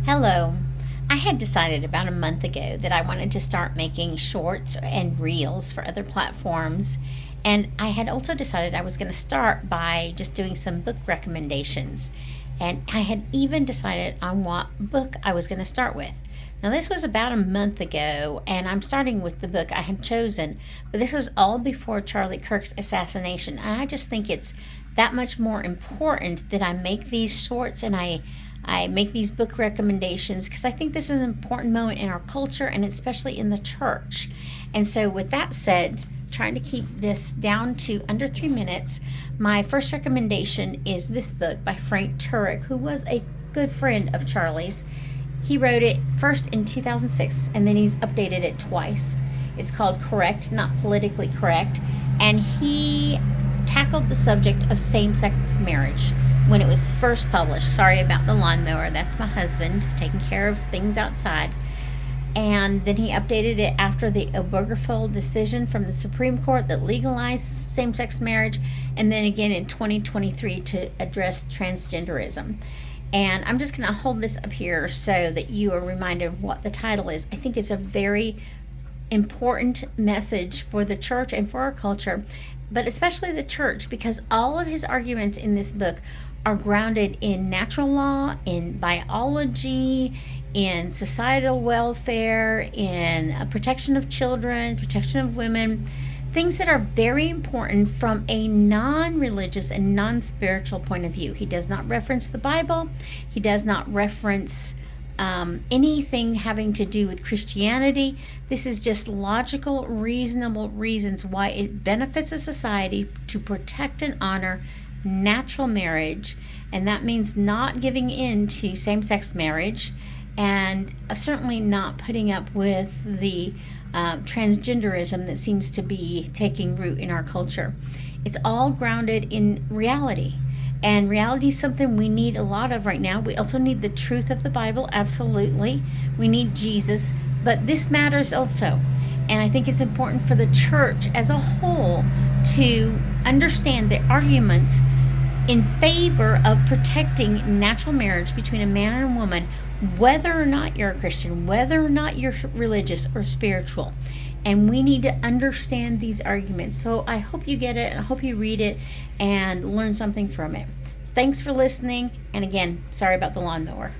Hello. I had decided about a month ago that I wanted to start making shorts and reels for other platforms. And I had also decided I was going to start by just doing some book recommendations. And I had even decided on what book I was going to start with. Now, this was about a month ago, and I'm starting with the book I had chosen, but this was all before Charlie Kirk's assassination. And I just think it's that much more important that I make these shorts and I make these book recommendations because I think this is an important moment in our culture and especially in the church. And so, with that said, trying to keep this down to under 3 minutes, my first recommendation is this book by Frank Turek, who was a good friend of Charlie's. He wrote it first in 2006 and then he's updated it twice. It's called Correct, Not Politically Correct, and he tackled the subject of same sex marriage when it was first published. Sorry about the lawnmower, that's my husband taking care of things outside. And then he updated it after the Obergefell decision from the Supreme Court that legalized same sex marriage, and then again in 2023 to address transgenderism. And I'm just going to hold this up here so that you are reminded of what the title is. I think it's a very important message for the church and for our culture, but especially the church, because all of his arguments in this book are grounded in natural law, in biology, in societal welfare, in protection of children, protection of women, things that are very important from a non-religious and non-spiritual point of view. He does not reference the Bible. He does not reference anything having to do with Christianity. This is just logical, reasonable reasons why it benefits a society to protect and honor natural marriage, and that means not giving in to same-sex marriage, and certainly not putting up with the transgenderism that seems to be taking root in our culture. It's all grounded in reality. And reality is something we need a lot of right now. We also need the truth of the Bible, absolutely. We need Jesus, but this matters also. And I think it's important for the church as a whole to understand the arguments in favor of protecting natural marriage between a man and a woman, whether or not you're a Christian, whether or not you're religious or spiritual. And we need to understand these arguments. So I hope you get it. I hope you read it and learn something from it. Thanks for listening. And again, sorry about the lawnmower.